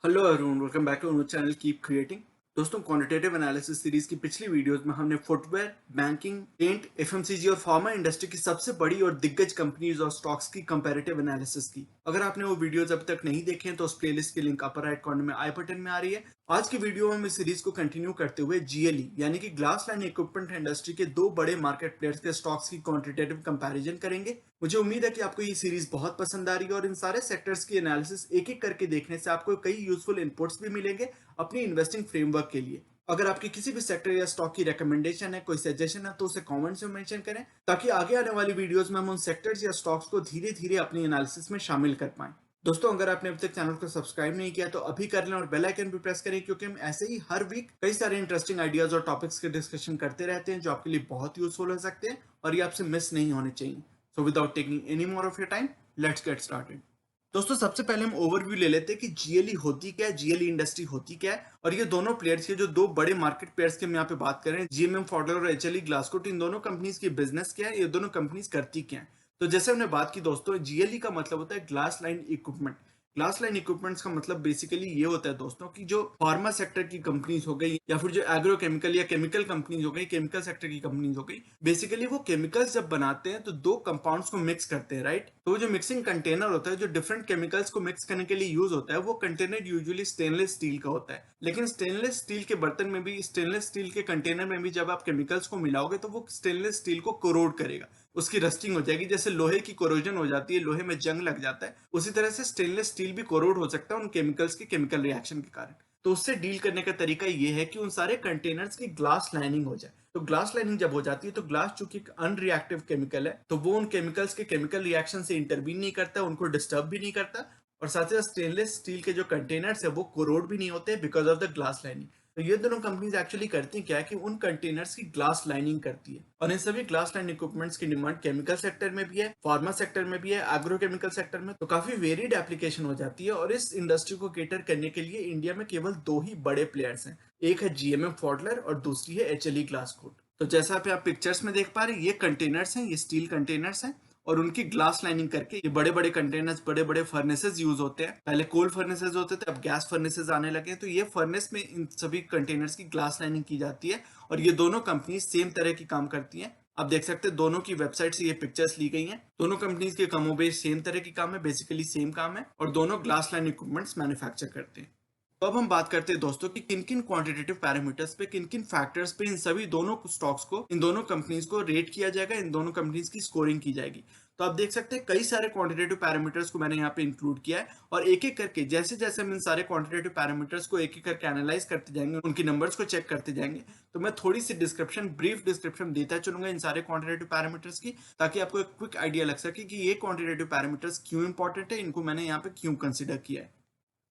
Hello Arun, welcome back to our channel keep creating. दोस्तों, quantitative analysis series की पिछली videos में हमने फुटवेयर, बैंकिंग, पेंट, एफएमसीजी और फार्मा इंडस्ट्री की सबसे बड़ी और दिग्गज कंपनीज और स्टॉक्स की कंपैरेटिव एनालिसिस की। अगर आपने वो वीडियोस अभी तक नहीं देखे हैं तो उस प्लेलिस्ट की लिंक अपर राइट कॉर्नर में आई बटन में आ रही है। आज की वीडियो में हम इस सीरीज को कंटिन्यू करते हुए जीएलई यानी कि ग्लास लाइन इक्विपमेंट इंडस्ट्री के दो बड़े मार्केट प्लेयर्स के स्टॉक्स की क्वांटिटेटिव कंपैरिजन करेंगे। मुझे उम्मीद है कि आपको ये सीरीज बहुत पसंद आ रही है और इन सारे सेक्टर्स की एनालिसिस एक एक करके देखने से आपको कई यूजफुल इनपुट्स भी मिलेंगे अपनी इन्वेस्टिंग फ्रेमवर्क के लिए। अगर आपकी किसी भी सेक्टर या स्टॉक की रिकमेंडेशन है, कोई सजेशन है, तो उसे कमेंट्स में मेंशन करें ताकि आगे आने वाली वीडियोस में हम उन सेक्टर्स या स्टॉक्स को धीरे धीरे अपनी एनालिसिस में शामिल कर पाएं। दोस्तों, अगर आपने अभी तक चैनल को सब्सक्राइब नहीं किया तो अभी कर लें और बेल आइकन भी प्रेस करें, क्योंकि हम ऐसे ही हर वीक कई सारे इंटरेस्टिंग आइडियाज और टॉपिक्स के डिस्कशन करते रहते हैं जो आपके लिए बहुत यूजफुल हो सकते हैं और ये आपसे मिस नहीं होने चाहिए। So without taking any more of your time, let's get started. दोस्तों, सबसे पहले हम ओवरव्यू ले लेते हैं कि जीएलई होती क्या है, जीएलई इंडस्ट्री होती क्या है। और ये दोनों प्लेयर्स के जो दो बड़े मार्केट प्लेयर्स की हम यहाँ पे बात करें, जीएमएम फॉडलर और एचएलई ग्लासकोट, इन दोनों कंपनीज की बिजनेस क्या है, ये दोनों कंपनीज करती क्या है। तो जैसे हमने बात की दोस्तों, जीएलई का मतलब होता है glass line equipment. Glass line equipments का मतलब बेसिकली ये होता है दोस्तों कि जो फार्मा सेक्टर की कंपनीज हो गई या फिर जो एग्रोकेमिकल या केमिकल कंपनीज हो गई, केमिकल सेक्टर की कंपनीज हो गई, बेसिकली वो केमिकल्स जब बनाते हैं तो दो कंपाउंड्स को मिक्स करते हैं, राइट। तो वो जो मिक्सिंग कंटेनर होता है, जो डिफरेंट केमिकल्स को मिक्स करने के लिए यूज होता है, वो कंटेनर यूजुअली स्टेनलेस स्टील का होता है। लेकिन स्टेनलेस स्टील के बर्तन में भी, स्टेनलेस स्टील के कंटेनर में भी जब आप केमिकल्स को मिलाओगे तो वो स्टेनलेस स्टील को कोरोड करेगा, उसकी रस्टिंग हो जाएगी। जैसे लोहे की कोरोजन हो जाती है, लोहे में जंग लग जाता है, उसी तरह से स्टेनलेस स्टील भी कोरोड हो सकता है उन केमिकल्स के केमिकल रिएक्शन के कारण। तो उससे डील करने का तरीका ये है कि उन सारे कंटेनर्स की ग्लास लाइनिंग हो जाए। तो ग्लास लाइनिंग जब हो जाती है तो ग्लास चूंकि एक अनरिएक्टिव केमिकल है, तो वो उन केमिकल्स के केमिकल रिएक्शन से इंटरवीन नहीं करता, उनको डिस्टर्ब भी नहीं करता। और साथ ही साथ स्टेनलेस स्टील के जो कंटेनर्स है वो कोरोड भी नहीं होते because of the glass lining. तो ये दोनों कंपनीज एक्चुअली करती क्या है कि उन कंटेनर्स की ग्लास लाइनिंग करती है। और इन सभी ग्लास लाइन इक्विपमेंट्स की डिमांड केमिकल सेक्टर में भी है, फार्मा सेक्टर में भी है, एग्रोकेमिकल सेक्टर में, तो काफी वेरिड एप्लीकेशन हो जाती है। और इस इंडस्ट्री को केटर करने के लिए इंडिया में केवल दो ही बड़े प्लेयर्स हैं। एक है जीएमएम फॉडलर और दूसरी है एचएलई ग्लासकोट। तो जैसा आप पिक्चर्स में देख पा रहे हैं, ये कंटेनर्स हैं, ये स्टील कंटेनर्स हैं और उनकी ग्लास लाइनिंग करके ये बड़े बड़े कंटेनर्स, बड़े बड़े फर्नेसेस यूज होते हैं। पहले कोल फर्नेसेस होते थे, अब गैस फर्नेसेस आने लगे हैं। तो ये फर्नेस में इन सभी कंटेनर्स की ग्लास लाइनिंग की जाती है और ये दोनों कंपनी सेम तरह की काम करती हैं। आप देख सकते हैं दोनों की वेबसाइट से ये पिक्चर्स ली गई हैं। दोनों कंपनीज के कमोबेश सेम तरह की काम है, बेसिकली सेम काम है, और दोनों ग्लास लाइन इक्विपमेंट्स मैन्युफैक्चर करते हैं। तो अब हम बात करते हैं दोस्तों कि किन किन क्वांटिटेटिव पैरामीटर्स पे, किन किन फैक्टर्स पे इन सभी दोनों स्टॉक्स को, इन दोनों कंपनीज को रेट किया जाएगा, इन दोनों कंपनीज की स्कोरिंग की जाएगी। तो आप देख सकते हैं कई सारे क्वांटिटेटिव पैरामीटर्स को मैंने यहाँ पे इंक्लूड किया है और एक एक करके जैसे जैसे हम इन सारे क्वांटिटेटिव पैरामीटर्स को एक एक करके एनालाइज करते जाएंगे, उनकी नंबर्स को चेक करते जाएंगे, तो मैं थोड़ी सी डिस्क्रिप्शन, ब्रीफ डिस्क्रिप्शन देता चलूंगा इन सारे क्वांटिटेटिव पैरामीटर्स की, ताकि आपको एक क्विक आइडिया लग सके कि ये क्वांटिटेटिव पैरामीटर्स क्यों इंपॉर्टेंट है, इनको मैंने यहाँ पे क्यों कंसिडर किया है।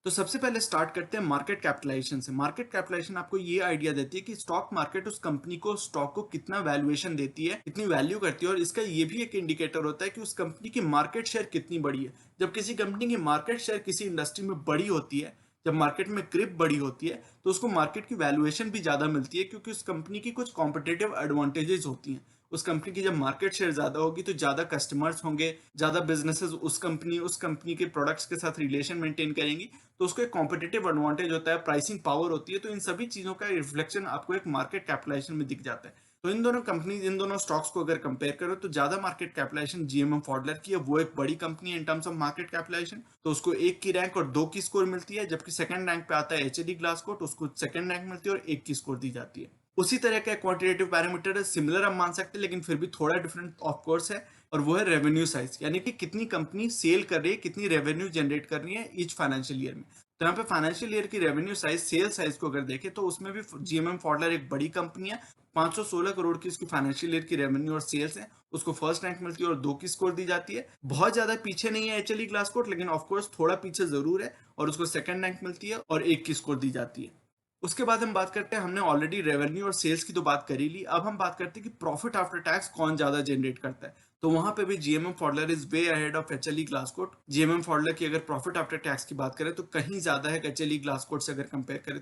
तो सबसे पहले स्टार्ट करते हैं मार्केट कैपिटलाइजेशन से। मार्केट कैपिटलाइजेशन आपको ये आइडिया देती है कि स्टॉक मार्केट उस कंपनी को, स्टॉक को कितना वैल्यूएशन देती है, कितनी वैल्यू करती है। और इसका ये भी एक इंडिकेटर होता है कि उस कंपनी की मार्केट शेयर कितनी बड़ी है। जब किसी कंपनी की मार्केट शेयर किसी इंडस्ट्री में बड़ी होती है, जब मार्केट में ग्रिप बड़ी होती है, तो उसको मार्केट की वैल्यूएशन भी ज्यादा मिलती है, क्योंकि उस कंपनी की कुछ कॉम्पिटेटिव एडवांटेजेस होती हैं। उस कंपनी की जब मार्केट शेयर ज्यादा होगी तो ज्यादा कस्टमर्स होंगे, ज्यादा बिजनेसेस उस कंपनी के प्रोडक्ट्स के साथ रिलेशन मेंटेन करेंगी, तो उसको एक कॉम्पिटेटिव एडवांटेज होता है, प्राइसिंग पावर होती है। तो इन सभी चीजों का रिफ्लेक्शन आपको एक मार्केट कैपिटलाइजेशन में दिख जाता है। तो इन दोनों कंपनीज, इन दोनों स्टॉक्स को अगर कंपेयर करो तो ज्यादा मार्केट कैपिटलाइजेशन जीएमएम फॉडलर की है, वो एक बड़ी कंपनी है in terms of market capitalisation, तो उसको एक की रैंक और दो की स्कोर मिलती है। जबकि सेकंड रैंक पे आता है एचडी ग्लासकोट, उसको सेकंड रैंक मिलती है और एक की स्कोर दी जाती है। उसी तरह का क्वांटिटेटिव पैरामीटर है, सिमिलर हम मान सकते हैं लेकिन फिर भी थोड़ा डिफरेंट ऑफ कोर्स है, और वो है रेवेन्यू साइज, यानी कि कितनी कंपनी सेल कर रही है, कितनी रेवेन्यू जनरेट कर रही है ईच फाइनेंशियल ईयर में। तो यहाँ पे फाइनेंशियल ईयर की रेवेन्यू साइज, सेल साइज को अगर देखें तो उसमें भी जीएमएम फॉडलर एक बड़ी कंपनी है। 516 करोड़ की उसकी फाइनेंशियल ईयर की रेवेन्यू और सेल्स है, उसको फर्स्ट रैंक मिलती है और दो की स्कोर दी जाती है। बहुत ज्यादा पीछे नहीं है एचएलई ग्लासकोट, लेकिन ऑफकोर्स थोड़ा पीछे जरूर है, और उसको सेकंड रैंक मिलती है और एक की स्कोर दी जाती है। उसके बाद हम बात करते हैं, हमने ऑलरेडी रेवेन्यू और सेल्स की तो बात कर ही ली, अब हम बात करते हैं कि प्रॉफिट आफ्टर टैक्स कौन ज्यादा जनरेट करता है। तो वहां पे भी GMM Pfaudler is way ahead of HLE Glascoat. GMM फॉडलर की अगर प्रॉफिट आफ्टर टैक्स की बात करें तो कहीं ज्यादा है एचएलई ग्लासकोट से अगर कंपेयर करें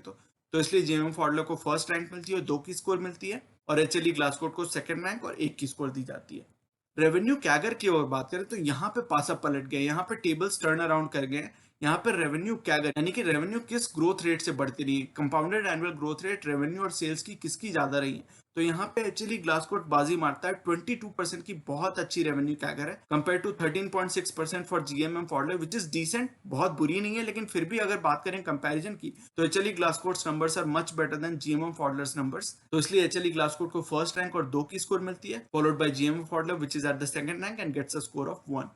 तो इसलिए जीएमएम फॉडलर को फर्स्ट रैंक मिलती है, दो की स्कोर मिलती है, और एचएलई ग्लासकोट को सेकंड रैंक और एक की स्कोर दी जाती है। रेवेन्यू कैगर की अगर बात करें तो यहाँ पे पासा पलट गए, यहाँ पे टेबल्स टर्न अराउंड कर गए। यहाँ पे रेवेन्यू कैगर यानी कि रेवेन्यू किस ग्रोथ रेट से बढ़ती रही है, compounded annual growth rate revenue और सेल्स की किसकी ज्यादा रही है। तो यहाँ पे एक्चुअली ग्लासकोट बाजी मारता है, 22% की बहुत अच्छी रेवेन्यू कैगर है compare to 13.6% for GMM Pfaudler, which is decent, बहुत बुरी नहीं है, लेकिन फिर भी अगर बात करें कंपैरिजन की तो actually Glascoat's numbers are much better than GMM Pfaudler's numbers. तो इसलिए एक्चुअली ग्लासकोट को फर्स्ट रैंक और 2 की स्कोर मिलती है, followed by GMM Pfaudler which is at the second rank and gets a score of 1।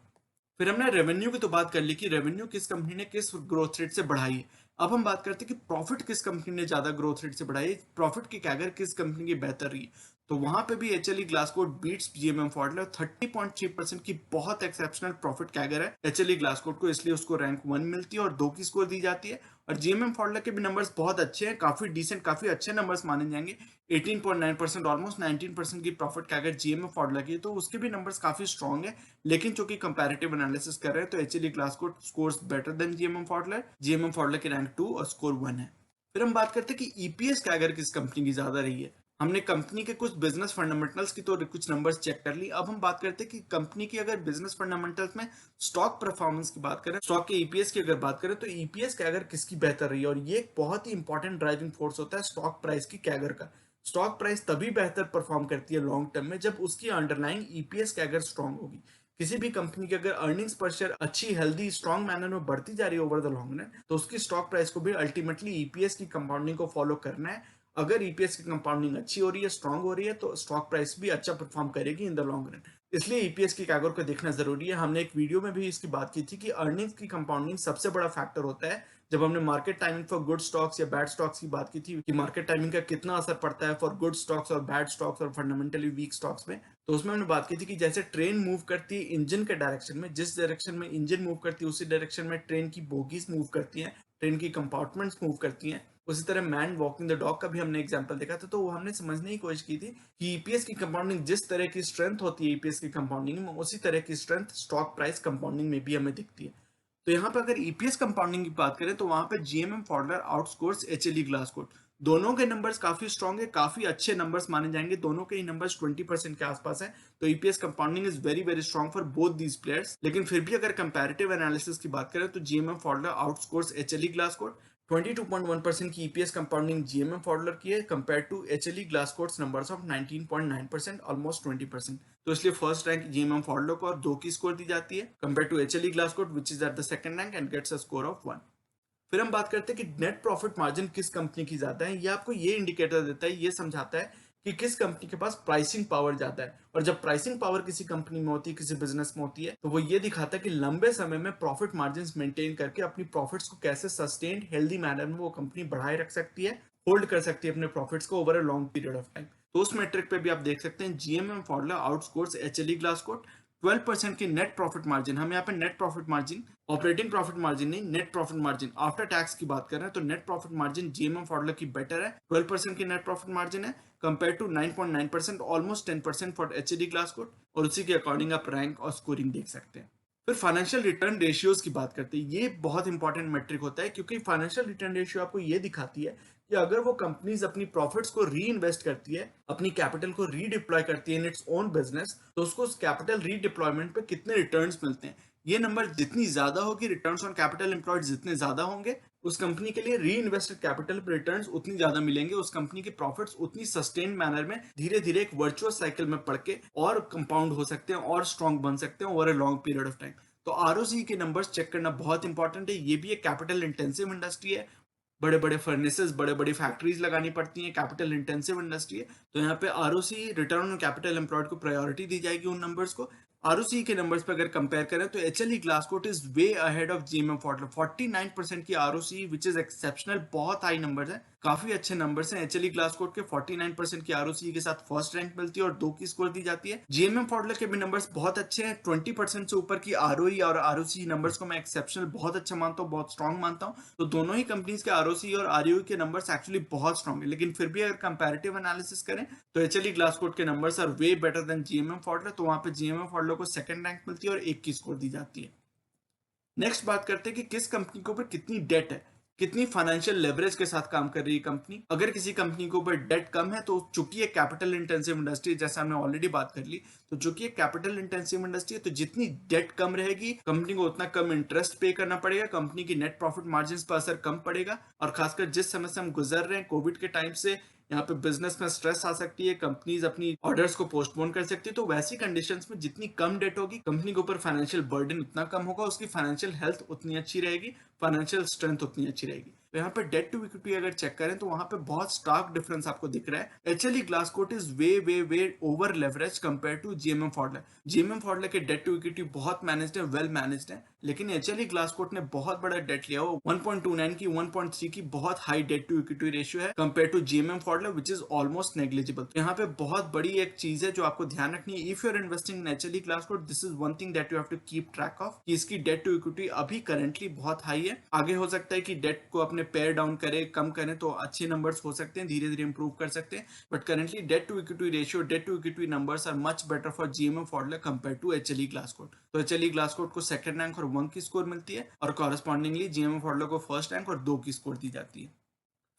फिर हमने रेवेन्यू की तो बात कर ली कि रेवेन्यू किस कंपनी ने किस ग्रोथ रेट से बढ़ाई है। अब हम बात करते हैं कि प्रॉफिट किस कंपनी ने ज्यादा ग्रोथ रेट से बढ़ाई है, प्रॉफिट की कैगर किस कंपनी की बेहतर रही है। तो वहां पे भी एचएलई ग्लासकोट बीट्स जीएमएम फॉडलर, 30.3% की बहुत एक्सेप्शनल प्रॉफिट कैगर है एचएलई ग्लासकोट को, इसलिए उसको रैंक 1 मिलती है और 2 की स्कोर दी जाती है। और जीएमएम फॉडलर के भी नंबर्स बहुत अच्छे हैं, काफी डिसेंट, काफी अच्छे नंबर्स माने जाएंगे। 18.9%, ऑलमोस्ट 19% की प्रॉफिट कैगर जीएमएम फॉडलर की, तो उसके भी नंबर्स काफी स्ट्रॉन्ग है। लेकिन चूंकि कंपैरेटिव एनालिसिस कर रहे हैं तो HLE Glascoat scores better than GMM फॉडलर की रैंक 2 और स्कोर 1 है। फिर हम बात करते हैं कि ईपीएस कैगर किस कंपनी की ज्यादा रही है। हमने कंपनी के कुछ बिजनेस फंडामेंटल्स की तो कुछ नंबर्स चेक कर ली, अब हम बात करते हैं कि कंपनी की अगर बिजनेस फंडामेंटल्स में स्टॉक परफॉर्मेंस की बात करें, स्टॉक के ईपीएस की अगर बात करें तो ईपीएस कैगर किसकी बेहतर रही है। और ये एक बहुत ही इंपॉर्टेंट ड्राइविंग फोर्स होता है स्टॉक प्राइस की कैगर का। स्टॉक प्राइस तभी बेहतर परफॉर्म करती है लॉन्ग टर्म में जब उसकी अंडरलाइंग ईपीएस कैगर स्ट्रांग होगी। किसी भी कंपनी की अगर अर्निंग्स पर शेयर अच्छी, हेल्दी, स्ट्रांग मैनर में बढ़ती जा रही है ओवर द लॉन्ग रन, तो उसकी स्टॉक प्राइस को भी अल्टीमेटली ईपीएस की कंपाउंडिंग को फॉलो करना है। अगर ईपीएस की कंपाउंडिंग अच्छी हो रही है, स्ट्रांग हो रही है, तो स्टॉक प्राइस भी अच्छा परफॉर्म करेगी इन द लॉन्ग रन। इसलिए ईपीएस की कैगर को देखना जरूरी है। हमने एक वीडियो में भी इसकी बात की थी कि अर्निंग्स की कंपाउंडिंग सबसे बड़ा फैक्टर होता है। जब हमने market timing for good stocks या बैड स्टॉक्स की बात की थी कि मार्केट टाइमिंग का कितना असर पड़ता है फॉर गुड स्टॉक्स और बैड स्टॉक्स और फंडामेंटली वीक स्टॉक्स में, तो उसमें हमने बात की थी कि जैसे ट्रेन मूव करती है इंजन के डायरेक्शन में, जिस डायरेक्शन में इंजन मूव करती है उसी डायरेक्शन में ट्रेन की बोगीज मूव करती हैं, ट्रेन की कंपार्टमेंट्स मूव करती हैं। उसी तरह मैन वॉकिंग द डॉग का भी हमने एग्जांपल देखा था। तो वो हमने समझने की कोशिश की थी कि ईपीएस की कंपाउंडिंग जिस तरह की स्ट्रेंथ होती है ईपीएस की कंपाउंडिंग में, उसी तरह की स्ट्रेंथ स्टॉक प्राइस कंपाउंडिंग में भी हमें दिखती है। तो यहाँ पे अगर ईपीएस कंपाउंडिंग की बात करें तो वहां पे GMM Pfaudler outscores HLE Glascoat. दोनों के नंबर्स काफी स्ट्रॉन्ग है, काफी अच्छे नंबर्स माने जाएंगे, दोनों के ही नंबर्स 20% के आसपास है। तो EPS compounding is very very strong for both these players. लेकिन फिर भी अगर कंपैरेटिव एनालिसिस की बात करें तो GMM Pfaudler outscores HLE Glascoat. 22.1% की ईपीएस कंपाउंडिंग जीएमएम फॉडलर की है compare to HLE Glascoat's numbers of 19.9%, almost 20%। तो इसलिए फर्स्ट रैंक जीएमएम फॉडलर को और 2 की स्कोर दी जाती है compare to HLE Glascoat which is at the second rank and gets a score of 1। फिर हम बात करते हैं कि नेट प्रॉफिट मार्जिन किस कंपनी की ज्यादा है। ये आपको ये इंडिकेटर देता है, ये समझाता है कि किस कंपनी के पास प्राइसिंग पावर ज्यादा है। और जब प्राइसिंग पावर किसी कंपनी में होती है, किसी बिजनेस में होती है, तो वो ये दिखाता है कि लंबे समय में प्रॉफिट मार्जिन मेंटेन करके अपनी प्रॉफिट्स को कैसे सस्टेन्ड हेल्दी मैनर में वो कंपनी बढ़ाए रख सकती है, होल्ड कर सकती है अपने प्रॉफिट्स को over a long period of time. तो उस मेट्रिक पे भी आप देख सकते हैं GMM Pfaudler outscores HLE Glascoat. 12% की नेट प्रॉफिट मार्जिन, हम यहाँ पे net profit margin, operating profit margin नहीं, net profit margin after tax की बात कर रहे हैं, तो नेट प्रॉफिट मार्जिन जीएमएम फॉडलर की बेटर है, 12% की नेट प्रॉफिट मार्जिन है compare to 9.9%, almost 10% for HD Glascoat. और उसी के अकॉर्डिंग आप रैंक और स्कोरिंग देख सकते हैं। फिर फाइनेंशियल रिटर्न रेशियोज की बात करते हैं। ये बहुत इंपॉर्टेंट मेट्रिक होता है क्योंकि फाइनेंशियल रिटर्न रेशियो आपको ये दिखाती है कि अगर वो कंपनीज अपनी प्रॉफिट्स को री इन्वेस्ट करती है, अपनी कैपिटल को रीडिप्लॉय करती है इन इट्स ओन बिजनेस, तो उसको उस कैपिटल रीडिप्लॉयमेंट पे कितने रिटर्न्स मिलते हैं। ये नंबर जितनी ज्यादा होगी, रिटर्न्स ऑन कैपिटल एम्प्लॉयड जितने ज्यादा होंगे, उस कंपनी के लिए री इन्वेस्टेड कैपिटल पर रिटर्न्स उतनी ज्यादा मिलेंगे, उस कंपनी के प्रॉफिट्स उतनी सस्टेन मैनर में धीरे धीरे एक वर्चुअस साइकिल में पड़ के और कंपाउंड हो सकते हैं और स्ट्रॉन्ग बन सकते हैं over a long period of time. तो आरओसी के नंबर्स चेक करना बहुत इंपॉर्टेंट है। ये भी एक कैपिटल इंटेंसिव इंडस्ट्री है, बड़े बड़े फर्नेसेस, बड़े बड़े फैक्ट्रीज लगानी पड़ती हैं, कैपिटल इंटेंसिव इंडस्ट्री है। तो यहाँ पे ROC, return on capital employed को प्रायोरिटी दी जाएगी उन नंबर्स को। आरओसी के नंबर्स पे अगर कंपेयर करें तो HLE Glascoat is way ahead of GMM Pfaudler, 49% की आरओसी विच इज एक्सेप्शनल, बहुत हाई नंबर्स है, काफी अच्छे नंबर्स हैं। एचएलई ग्लासकोट के 49% की आरओसी के साथ फर्स्ट रैंक मिलती है और 2 की स्कोर दी जाती है। जीएमएम फॉडलर के भी नंबर्स बहुत अच्छे हैं, 20% से ऊपर की आरओई और आरओसी नंबर्स को मैं एक्सेप्शनल बहुत अच्छा मानता हूँ, बहुत स्ट्रॉन्ग मानता हूँ। तो दोनों ही कंपनीज के आरओसी और आरओई के नंबर्स एक्चुअली बहुत स्ट्रॉन्ग है। लेकिन फिर भी अगर कंपैरेटिव एनालिसिस करें तो एचएलई ग्लासकोट के numbers are way better than GMM Pfaudler, तो वहां पे जीएमएम फॉडलर को सेकंड रैंक मिलती है और 1 की स्कोर दी जाती है। नेक्स्ट बात करते हैं कि किस कंपनी के ऊपर कितनी डेट है। कितनी फाइनेंशियल लेवरेज के साथ काम कर रही है कंपनी। अगर किसी कंपनी के ऊपर डेट कम है तो चूंकि एक कैपिटल इंटेंसिव इंडस्ट्री, जैसे हमने ऑलरेडी बात कर ली, तो चूंकि एक कैपिटल इंटेंसिव इंडस्ट्री है तो जितनी डेट कम रहेगी कंपनी को उतना कम इंटरेस्ट पे करना पड़ेगा, कंपनी की नेट प्रॉफिट मार्जिन पर असर कम पड़ेगा। और खासकर जिस समय से हम गुजर रहे हैं कोविड के टाइम से, यहाँ पे बिजनेस में स्ट्रेस आ सकती है, कंपनीज अपनी ऑर्डर्स को पोस्टपोन कर सकती है, तो वैसी कंडीशंस में जितनी कम डेट होगी कंपनी के ऊपर फाइनेंशियल बर्डन उतना कम होगा, उसकी फाइनेंशियल हेल्थ उतनी अच्छी रहेगी, फाइनेंशियल स्ट्रेंथ उतनी अच्छी रहेगी। तो यहाँ पे डेट टू इक्विटी अगर चेक करें तो वहां पे बहुत स्टार्क डिफरेंस आपको दिख रहा है। HLE Glascoat is way over leverage compare to GMM Pfaudler. GMM Pfaudler के डेट टू इक्विटी बहुत मैनेज्ड है, वेल मैनेज्ड है, लेकिन एचएलई ग्लासकोट ने बहुत बड़ा डेट लिया हुआ, 1.29 की 1.3 की बहुत high debt to equity ratio है compare to GMM Pfaudler which is almost negligible. यहाँ पे बहुत बड़ी एक चीज है जो आपको ध्यान रखनी है। If you are investing in HLE Glascoat, this is one thing that you have to keep track of कि इसकी डेट टू इक्विटी अभी करंटली बहुत हाई है। आगे हो सकता है कि डेट को अपने पेयर डाउन करे, कम करें तो अच्छे नंबर्स हो सकते हैं, धीरे धीरे इंप्रूव कर सकते हैं, but currently debt to equity ratio, debt to equity numbers are much better for GMM Pfaudler compare to HLE Glascoat. तो एचएलई ग्लासकोट को सेकंड रैंक और 1 की स्कोर मिलती है और कॉरेस्पॉन्डिंगली जीएमएम फॉडलर को फर्स्ट रैंक और 2 की स्कोर दी जाती है।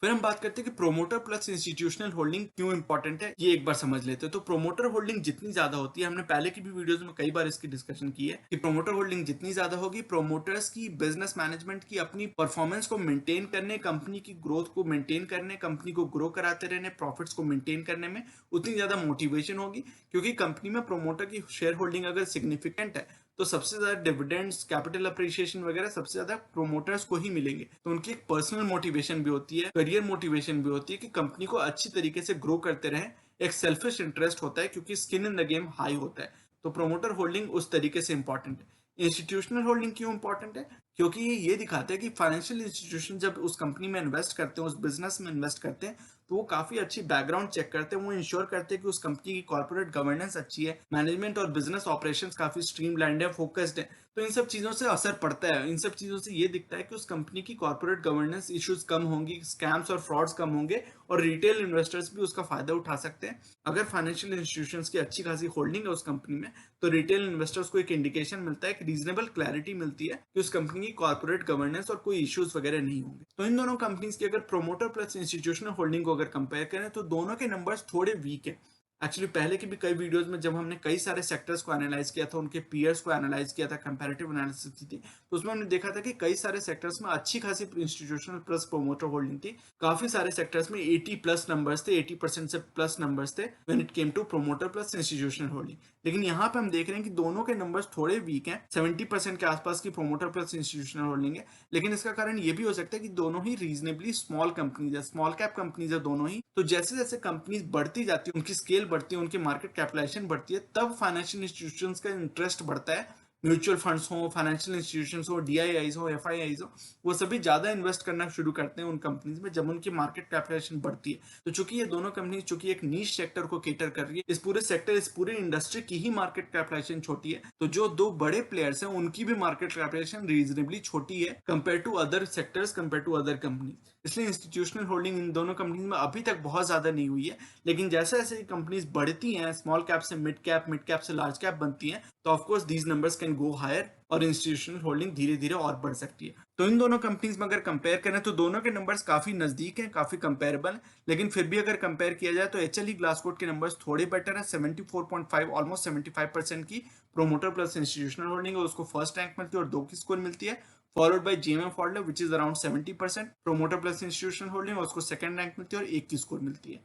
फिर हम बात करते हैं कि प्रोमोटर प्लस इंस्टीट्यूशनल होल्डिंग क्यों इंपॉर्टेंट है, ये एक बार समझ लेते हैं। तो प्रोमोटर होल्डिंग जितनी ज्यादा होती है, हमने पहले की भी वीडियोस में कई बार इसकी डिस्कशन की है कि प्रोमोटर होल्डिंग जितनी ज्यादा होगी, प्रोमोटर्स की बिजनेस मैनेजमेंट की अपनी परफॉर्मेंस को मेंटेन करने, कंपनी की ग्रोथ को मेंटेन करने, कंपनी को ग्रो कराते रहने, प्रॉफिट्स को मेंटेन करने में उतनी ज्यादा मोटिवेशन होगी। क्योंकि कंपनी में प्रोमोटर की शेयर होल्डिंग अगर सिग्निफिकेंट है तो सबसे ज्यादा डिविडेंड्स, कैपिटल अप्रिसिएशन वगैरह सबसे ज्यादा प्रोमोटर्स को ही मिलेंगे। तो उनकी एक पर्सनल मोटिवेशन भी होती है, करियर मोटिवेशन भी होती है कि कंपनी को अच्छी तरीके से ग्रो करते रहें। एक सेल्फिश इंटरेस्ट होता है क्योंकि skin in the game high होता है। तो प्रोमोटर होल्डिंग उस तरीके से इंपॉर्टेंट है। इंस्टीट्यूशनल होल्डिंग क्यों इंपॉर्टेंट है? क्योंकि ये दिखाता है कि फाइनेंशियल इंस्टीट्यूशन जब उस कंपनी में इन्वेस्ट करते हैं, उस बिजनेस में इन्वेस्ट करते हैं, तो वो काफी अच्छी बैकग्राउंड चेक करते हैं, वो इंश्योर करते हैं कि उस कंपनी की कॉर्पोरेट गवर्नेंस अच्छी है, मैनेजमेंट और बिजनेस ऑपरेशंस काफी स्ट्रीमलाइंड है, फोकस्ड है। तो इन सब चीजों से असर पड़ता है, इन सब चीजों से ये दिखता है कि उस कंपनी की कॉर्पोरेट गवर्नेंस इश्यूज कम होंगी, स्कैम्स और फ्रॉड्स कम होंगे और रिटेल इन्वेस्टर्स भी उसका फायदा उठा सकते हैं। अगर फाइनेंशियल इंस्टीट्यूशंस की अच्छी खासी होल्डिंग है उस कंपनी में, तो रिटेल इन्वेस्टर्स को एक इंडिकेशन मिलता है, कि रीजनेबल क्लैरिटी मिलती है कि उस कंपनी की कॉर्पोरेट गवर्नेंस और कोई इश्यूज वगैरह नहीं होंगे। तो इन दोनों कंपनीज की अगर प्रोमोटर प्लस इंस्टीट्यूशनल होल्डिंग को अगर कंपेयर करें तो दोनों के नंबर्स थोड़े वीक है। एक्चुअली पहले की भी कई वीडियोस में जब हमने कई सारे सेक्टर्स को एनालाइज किया था, उनके पीयर्स को एनालाइज किया था, कंपैरेटिव एनालिसिस की थी, तो उसमें हमने देखा था कि कई सारे सेक्टर्स में अच्छी खासी इंस्टीट्यूशनल प्लस प्रोमोटर होल्डिंग थी। काफी सारे सेक्टर्स में 80 प्लस नंबर्स थे, 80% से प्लस नंबर्स थे when it came to promoter plus institutional holding. लेकिन यहाँ पे हम देख रहे हैं कि दोनों के नंबर्स थोड़े वीक हैं, 70% के आसपास की प्रोमोटर प्लस इंस्टीट्यूशनल होल्डिंग है। लेकिन इसका कारण ये भी हो सकता है कि दोनों ही रीजनेबली स्मॉल कंपनीज है, स्मॉल कैप कंपनीज है दोनों ही। तो जैसे जैसे कंपनीज बढ़ती जाती है, उनकी स्केल बढ़ती है, उनकी मार्केट कैपिटलाइजेशन बढ़ती है, तब फाइनेंशियल इंस्टीट्यूशंस का इंटरेस्ट बढ़ता है। म्यूचुअल फंड्स हो, फाइनेंशियल इंस्टीट्यूशंस हो, डीआईआईज हो, एफआईआईज हो, वो सभी ज्यादा इन्वेस्ट करना शुरू करते हैं उन कंपनीज में जब उनकी मार्केट कैपिटलाइजेशन बढ़ती है। तो चूंकि ये दोनों कंपनी चूंकि एक नीश सेक्टर को केटर कर रही है, इस पूरे सेक्टर, इस पूरे इंडस्ट्री की ही मार्केट कैपिटलाइजेशन छोटी है, तो जो दो बड़े प्लेयर्स हैं उनकी भी मार्केट कैपिटलाइजेशन रीजनेबली छोटी है compare to other sectors, compare to other companies. इसलिए इंस्टीट्यूशनल होल्डिंग इन दोनों कंपनीज में अभी तक बहुत ज्यादा नहीं हुई है। लेकिन जैसे जैसे कंपनीज बढ़ती हैं, स्मॉल कैप से मिड कैप से लार्ज कैप बनती हैं, तो of course these numbers can go higher और इंस्टीट्यूशनल होल्डिंग धीरे धीरे और बढ़ सकती है। तो इन दोनों कंपनीज में अगर कंपेयर करें तो दोनों के नंबर्स काफी नजदीक हैं, काफी कंपेरेबल हैं। लेकिन फिर भी अगर कंपेयर किया जाए तो एचएलई ग्लासकोट के नंबर्स थोड़े बेटर है। 74.5 ऑलमोस्ट 75% की प्रोमोटर प्लस इंस्टीट्यूशनल होल्डिंग है, उसको फर्स्ट रैंक मिलती है और 2 की स्कोर मिलती है। Followed by GMM Pfaudler which is around 70% promoter plus institutional holding, उसको सेकंड रैंक मिलती है और 1 की स्कोर मिलती है।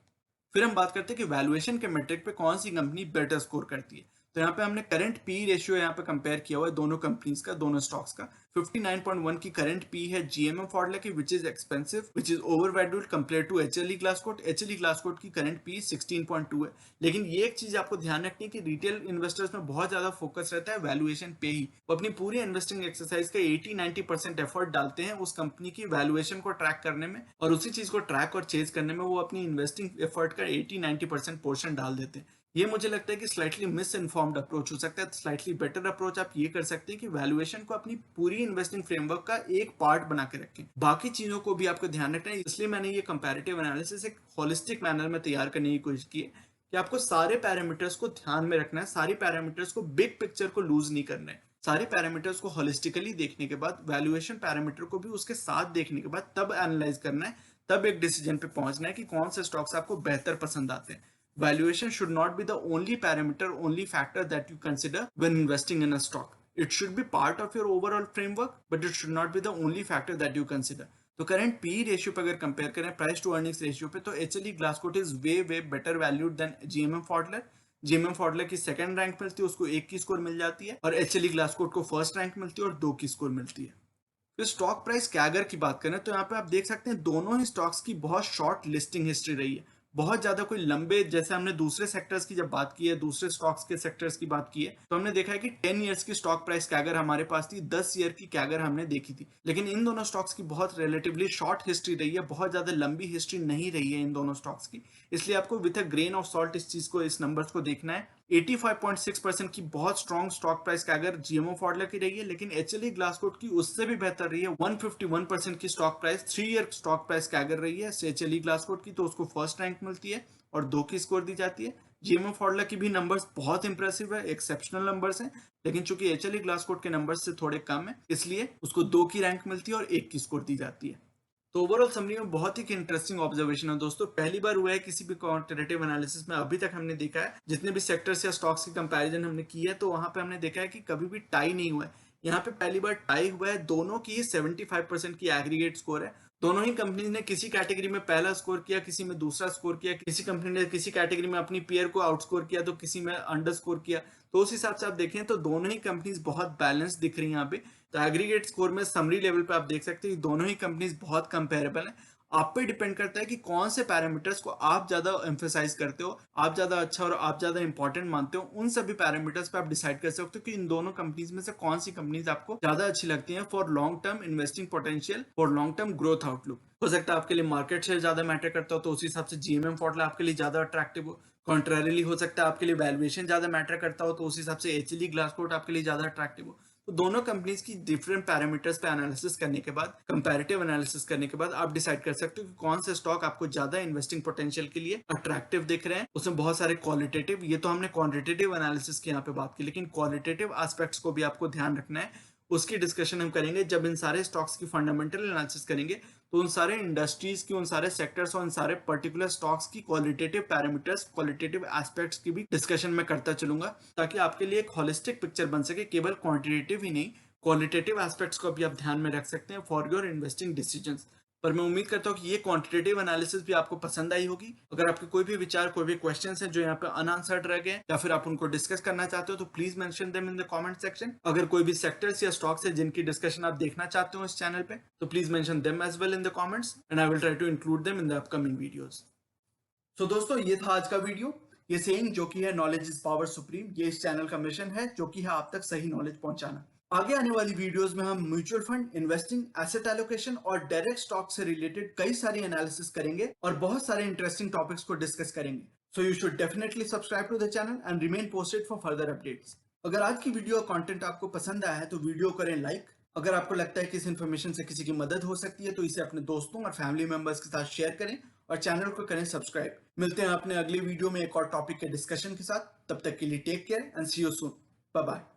फिर हम बात करते हैं कि वैल्यूएशन के मेट्रिक पे कौन सी कंपनी बेटर स्कोर करती है। तो यहाँ पे हमने करंट पी रेशियो यहाँ पे कंपेयर किया हुआ है दोनों कंपनीज का, दोनों स्टॉक्स का। 59.1 की करंट पी है जीएमएम फॉडलर की which is expensive, which is over valued compare to HLE Glascoat. HLE Glascoat की करंट पी 16.2 है। लेकिन ये एक चीज आपको ध्यान रखनी है कि रिटेल इन्वेस्टर्स में बहुत ज्यादा फोकस रहता है वैल्यूएशन पे ही। वो अपनी पूरी इन्वेस्टिंग एक्सरसाइज का 80-90% एफर्ट डालते हैं उस कंपनी की वैल्यूएशन को ट्रैक करने में, और उसी चीज को ट्रैक और चेज करने में वो अपनी इन्वेस्टिंग एफर्ट का 80-90% पोर्शन डाल देते हैं। ये मुझे लगता है कि स्लाइटली मिस इन्फॉर्म्ड अप्रोच हो सकता है। स्लाइटली बेटर अप्रोच आप ये कर सकते हैं कि वैल्यूएशन को अपनी पूरी इन्वेस्टिंग फ्रेमवर्क का एक पार्ट बना के रखें, बाकी चीजों को भी आपको ध्यान रखना है। इसलिए मैंने ये कंपैरेटिव एनालिसिस एक होलिस्टिक मैनर में तैयार करने की कोशिश की है कि आपको सारे पैरामीटर्स को ध्यान में रखना है, सारी पैरामीटर्स को, बिग पिक्चर को लूज नहीं करना है। सारे पैरामीटर्स को होलिस्टिकली देखने के बाद, वैल्यूएशन पैरामीटर को भी उसके साथ देखने के बाद तब एनालाइज करना है, तब एक डिसीजन पे पहुंचना है कि कौन से स्टॉक्स आपको बेहतर पसंद आते हैं। Valuation should not be the only parameter, only factor that you consider when investing in a stock. It should be part of your overall framework, but it should not be the only factor that you consider. तो current P ratio पे अगर compare करें, price to earnings ratio पे, तो HLE Glascoat is way way better valued than GMM Pfaudler. GMM फॉडलर की second rank मिलती है, उसको 1 की स्कोर मिल जाती है, और एचएलई ग्लासकोट को फर्स्ट रैंक मिलती है और 2 की स्कोर मिलती है। फिर स्टॉक प्राइस कैगर की बात करें तो यहाँ पे आप देख सकते हैं दोनों ही स्टॉक्स की बहुत शॉर्ट लिस्टिंग हिस्ट्री रही है। बहुत ज्यादा कोई लंबे, जैसे हमने दूसरे सेक्टर्स की जब बात की है, दूसरे स्टॉक्स के सेक्टर्स की बात की है, तो हमने देखा है कि 10 ईयर्स की स्टॉक प्राइस कैगर हमारे पास थी, 10 ईयर की कैगर हमने देखी थी। लेकिन इन दोनों स्टॉक्स की बहुत रिलेटिवली शॉर्ट हिस्ट्री रही है, बहुत ज्यादा लंबी हिस्ट्री नहीं रही है इन दोनों स्टॉक्स की। इसलिए आपको with a grain of salt इस चीज को, इस नंबर्स को देखना है। 85.6% की बहुत strong stock price CAGR GMM Pfaudler की रही है, लेकिन एचएलई ग्लासकोट की उससे भी बेहतर रही है। 151% की stock price 3 year stock price CAGR रही है एचएलई ग्लासकोट की, तो उसको फर्स्ट रैंक मिलती है और 2 की स्कोर दी जाती है। जीएमओ फॉडलर की भी नंबर्स बहुत इंप्रेसिव है, एक्सेप्शनल नंबर्स हैं, लेकिन चूंकि एचएलई ग्लासकोट के नंबर्स से थोड़े कम है, इसलिए उसको 2 की रैंक मिलती है और 1 की स्कोर दी जाती है। तो ओवरऑल समरी में बहुत ही इंटरेस्टिंग ऑब्जर्वेशन है दोस्तों। पहली बार हुआ है किसी भी क्वांटिटेटिव एनालिसिस में, अभी तक हमने देखा है जितने भी सेक्टर्स या स्टॉक्स की कंपैरिजन हमने की है, तो वहां पे हमने देखा है कि कभी भी टाई नहीं हुआ है। यहाँ पे पहली बार टाई हुआ है, दोनों की 75% की एग्रीगेट स्कोर है। दोनों ही कंपनी ने किसी कैटेगरी में पहला स्कोर किया, किसी में दूसरा स्कोर किया, किसी कंपनी ने किसी कैटेगरी में अपनी पीयर को आउटस्कोर किया, तो किसी में अंडर स्कोर किया। तो उस हिसाब से आप देखें तो दोनों ही कंपनीज बहुत बैलेंस दिख रही है यहाँ पे। तो एग्रीगेट स्कोर में समरी लेवल पे आप देख सकते हैं दोनों ही कंपनीज बहुत कंपेरेबल है। आप पे डिपेंड करता है कि कौन से पैरामीटर्स को आप ज्यादा एम्फेसाइज करते हो, आप ज्यादा अच्छा और आप ज्यादा इंपॉर्टेंट मानते हो। उन सभी पैरामीटर्स पे आप डिसाइड कर सकते हो कि इन दोनों कंपनीज में से कौन सी कंपनीज आपको ज्यादा अच्छी लगती हैं for long term investing potential, for long term growth outlook. हो सकता है आपके लिए मार्केट शेयर ज्यादा मैटर करता हो, तो उस हिसाब से जीएमएम फॉर्मूला आपके लिए ज्यादा अट्रैक्टिव हो। कॉन्ट्रेरिली हो सकता है आपके लिए वैल्यूएशन ज्यादा मैटर करता हो, तो उस हिसाब से एचएलई ग्लासकोट आपके लिए ज्यादा अट्रैक्टिव हो। तो दोनों कंपनीज की डिफरेंट पैरामीटर्स पे एनालिसिस करने के बाद, कंपैरेटिव एनालिसिस करने के बाद आप डिसाइड कर सकते हो कि कौन से स्टॉक आपको ज्यादा इन्वेस्टिंग पोटेंशियल के लिए अट्रैक्टिव दिख रहे हैं। उसमें बहुत सारे क्वालिटेटिव, ये तो हमने क्वांटिटेटिव एनालिसिस की यहाँ पे बात की, लेकिन क्वालिटेटिव एस्पेक्ट्स को भी आपको ध्यान रखना है। उसकी डिस्कशन हम करेंगे जब इन सारे स्टॉक्स की फंडामेंटल एनालिसिस करेंगे, तो उन सारे इंडस्ट्रीज की, उन सारे सेक्टर्स और उन सारे पर्टिकुलर स्टॉक्स की क्वालिटेटिव पैरामीटर्स, क्वालिटेटिव एस्पेक्ट्स की भी डिस्कशन में करता चलूंगा, ताकि आपके लिए एक होलिस्टिक पिक्चर बन सके। केवल क्वांटिटेटिव ही नहीं, क्वालिटेटिव एस्पेक्ट्स को भी आप ध्यान में रख सकते हैं फॉर योर इन्वेस्टिंग डिसीजंस। पर मैं उम्मीद करता हूँ कि ये क्वांटिटेटिव एनालिसिस भी आपको पसंद आई होगी। अगर आपके कोई भी विचार, कोई भी क्वेश्चंस हैं जो यहाँ पे अनआंसर्ड रह गए, या फिर आप उनको डिस्कस करना चाहते हो, तो please mention them in the comment section. अगर कोई भी सेक्टर्स या स्टॉक्स है जिनकी डिस्कशन आप देखना चाहते हो इस चैनल पे, तो please mention them as well in the comments, and I will try to include them in the upcoming videos. So दोस्तों, ये था आज का वीडियो। ये सेइंग जो कि है नॉलेज इज पावर सुप्रीम, ये इस चैनल का मिशन है, जो कि है आप तक सही नॉलेज पहुंचाना। आगे आने वाली वीडियोस में हम mutual fund, investing, asset allocation और डायरेक्ट स्टॉक से रिलेटेड कई सारी एनालिसिस करेंगे और बहुत सारे इंटरेस्टिंग टॉपिक्स को डिस्कस करेंगे। So you should definitely subscribe to the channel and remain posted for further updates. अगर आज की वीडियो कंटेंट आपको पसंद आया है तो वीडियो करें लाइक। अगर आपको लगता है कि इस इन्फॉर्मेशन से किसी की मदद हो सकती है, तो इसे अपने दोस्तों और फैमिली मेंबर्स के साथ शेयर करें और चैनल को करें सब्सक्राइब। मिलते हैं अपने अगले वीडियो में एक और टॉपिक के डिस्कशन के साथ। तब तक के लिए take care and see you soon. Bye bye.